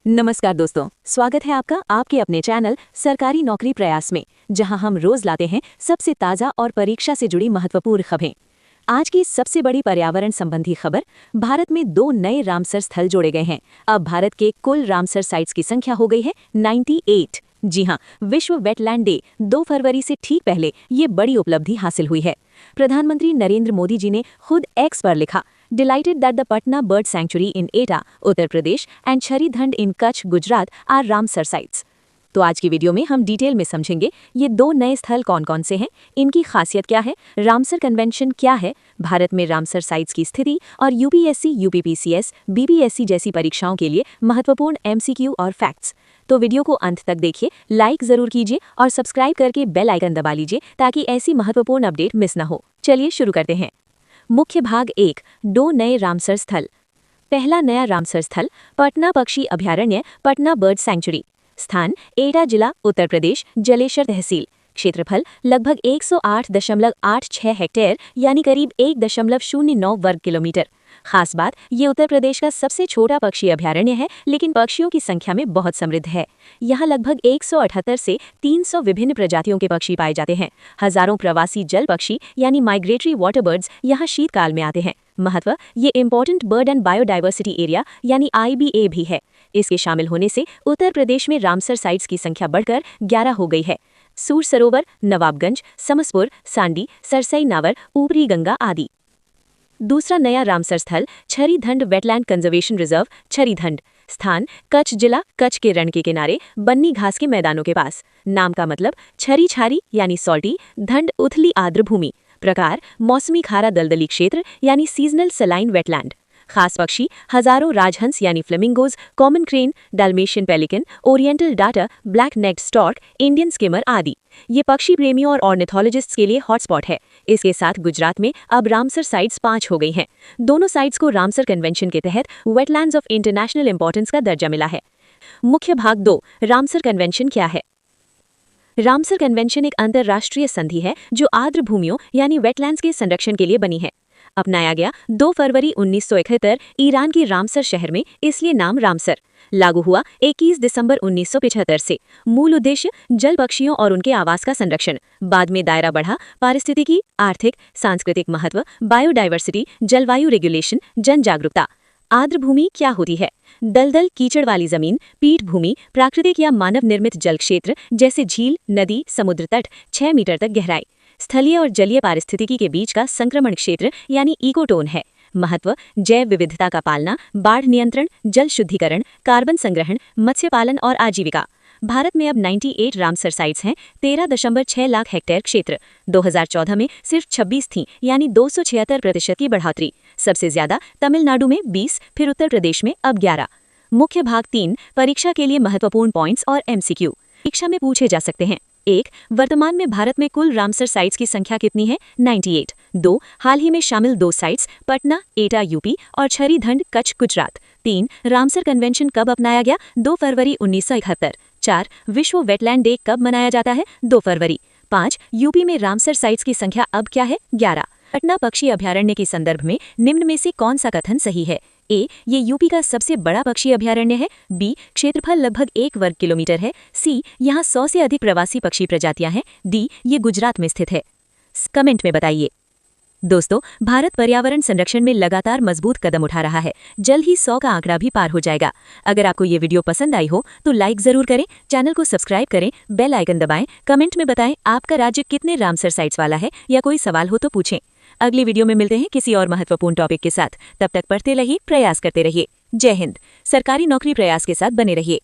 नमस्कार दोस्तों, स्वागत है आपका आपके अपने चैनल सरकारी नौकरी प्रयास में, जहां हम रोज लाते हैं सबसे ताज़ा और परीक्षा से जुड़ी महत्वपूर्ण खबरें। आज की सबसे बड़ी पर्यावरण संबंधी खबर, भारत में 2 नए रामसर स्थल जोड़े गए हैं। अब भारत के कुल रामसर साइट्स की संख्या हो गई है 98। जी हां, विश्व वेटलैंड डे 2 फरवरी से ठीक पहले ये बड़ी उपलब्धि हासिल हुई है। प्रधानमंत्री नरेंद्र मोदी जी ने खुद एक्स पर लिखा, Delighted that the Patna Bird Sanctuary in Etah, Uttar Pradesh and छरीधंड in Kutch, Gujarat are Ramsar sites. तो आज की वीडियो में हम डिटेल में समझेंगे ये 2 नए स्थल कौन कौन से हैं, इनकी खासियत क्या है, रामसर कन्वेंशन क्या है, भारत में रामसर साइट्स की स्थिति और यूपीएससी, यूपीपीसीएस, बीपीएससी जैसी परीक्षाओं के लिए महत्वपूर्ण एमसीक्यू और फैक्ट्स। तो वीडियो को अंत तक देखिए, लाइक जरूर कीजिए और सब्सक्राइब करके बेल आइकन दबा लीजिए ताकि ऐसी महत्वपूर्ण अपडेट मिस न हो। चलिए शुरू करते हैं। मुख्य भाग 1, 2 नए रामसर स्थल। पहला नया रामसर स्थल पटना पक्षी अभयारण्य, पटना बर्ड सैंक्चुरी। स्थान एटा जिला, उत्तर प्रदेश, जलेसर तहसील। क्षेत्रफल लगभग 108.86 हेक्टेयर यानी करीब 1.09 वर्ग किलोमीटर। खास बात, ये उत्तर प्रदेश का सबसे छोटा पक्षी अभयारण्य है, लेकिन पक्षियों की संख्या में बहुत समृद्ध है। यहाँ लगभग 178 से 300 विभिन्न प्रजातियों के पक्षी पाए जाते हैं। हजारों प्रवासी जल पक्षी यानी माइग्रेटरी वाटर बर्ड्स यहाँ शीतकाल में आते हैं। महत्व, ये important bird and biodiversity area यानी IBA भी है। इसके शामिल होने से उत्तर प्रदेश में रामसर साइट्स की संख्या बढ़कर 11 हो गई है। सूर सरोवर, नवाबगंज, समसपुर, सांडी, सरसई नावर, ऊपरी गंगा आदि। दूसरा नया रामसर स्थल छरीधंड वेटलैंड कंजर्वेशन रिजर्व, छरीधंड। स्थान कच्छ जिला, कच्छ के रण के किनारे, बन्नी घास के मैदानों के पास। नाम का मतलब छरी छारी यानी सॉल्टी, धंड उथली आर्द्र भूमि। प्रकार मौसमी खारा दलदली क्षेत्र यानी सीजनल सलाइन वेटलैंड। खास पक्षी हजारों राजहंस यानी flamingos, common crane, dalmatian pelican, oriental डाटा, black necked stork, Indian skimmer आदि। ये पक्षी प्रेमियों और ऑर्निथोलॉजिस्ट्स के लिए हॉटस्पॉट है। इसके साथ गुजरात में अब रामसर साइट्स 5 हो गई हैं। दोनों साइट्स को रामसर कन्वेंशन के तहत वेटलैंड्स ऑफ इंटरनेशनल इंपॉर्टेंस का दर्जा मिला है। मुख्य भाग 2, रामसर कन्वेंशन क्या है। रामसर कन्वेंशन एक अंतर्राष्ट्रीय संधि है जो आर्द्र भूमियों यानी वेटलैंड्स के संरक्षण के लिए बनी है। अपनाया गया 2 फरवरी 1971 ईरान के रामसर शहर में, इसलिए नाम रामसर। लागू हुआ 21 दिसंबर 1975 से। मूल उद्देश्य जल पक्षियों और उनके आवास का संरक्षण। बाद में दायरा बढ़ा पारिस्थितिकी, आर्थिक, सांस्कृतिक महत्व, बायोडाइवर्सिटी, जलवायु रेगुलेशन, जन जागरूकता। आर्द्र भूमि क्या होती है? दलदल, कीचड़ वाली जमीन, पीठ भूमि, प्राकृतिक या मानव निर्मित जल क्षेत्र जैसे झील, नदी, समुद्र तट, 6 मीटर तक गहराई। स्थलीय और जलीय पारिस्थितिकी के बीच का संक्रमण क्षेत्र यानी इकोटोन है। महत्व, जैव विविधता का पालना, बाढ़ नियंत्रण, जल शुद्धिकरण, कार्बन संग्रहण, मत्स्य पालन और आजीविका। भारत में अब 98 रामसर साइट्स हैं, 13.6 लाख हेक्टेयर क्षेत्र। 2014 में सिर्फ 26 थीं, यानी 276% की बढ़ोतरी। सबसे ज्यादा तमिलनाडु में 20, फिर उत्तर प्रदेश में अब 11। मुख्य भाग 3, परीक्षा के लिए महत्वपूर्ण पॉइंट्स और MCQ। परीक्षा में पूछे जा सकते हैं। 1, वर्तमान में भारत में कुल रामसर साइट्स की संख्या कितनी है? 98। 2, हाल ही में शामिल 2 साइट्स पटना, एटा यूपी और छरीधंड कच्छ, गुजरात। 3, रामसर कन्वेंशन कब अपनाया गया? 2 फरवरी 1971। 4, विश्व वेटलैंड डे कब मनाया जाता है? 2 फरवरी। 5, यूपी में रामसर साइट्स की संख्या अब क्या है? 11। पटना पक्षी अभयारण्य के संदर्भ में निम्न में से कौन सा कथन सही है? ए, ये यूपी का सबसे बड़ा पक्षी अभयारण्य है। बी, क्षेत्रफल लगभग 1 वर्ग किलोमीटर है। सी, यहाँ 100 से अधिक प्रवासी पक्षी प्रजातियां हैं। डी, ये गुजरात में स्थित है। कमेंट में बताइए। दोस्तों, भारत पर्यावरण संरक्षण में लगातार मजबूत कदम उठा रहा है। जल्द ही 100 का आंकड़ा भी पार हो जाएगा। अगर आपको ये वीडियो पसंद आई हो तो लाइक जरूर करें, चैनल को सब्सक्राइब करें, बेल आइकन दबाएं, कमेंट में बताएं आपका राज्य कितने रामसर साइट्स वाला है, या कोई सवाल हो तो पूछें। अगली वीडियो में मिलते हैं किसी और महत्वपूर्ण टॉपिक के साथ। तब तक पढ़ते रहिए, प्रयास करते रहिए। जय हिंद। सरकारी नौकरी प्रयास के साथ बने रहिए।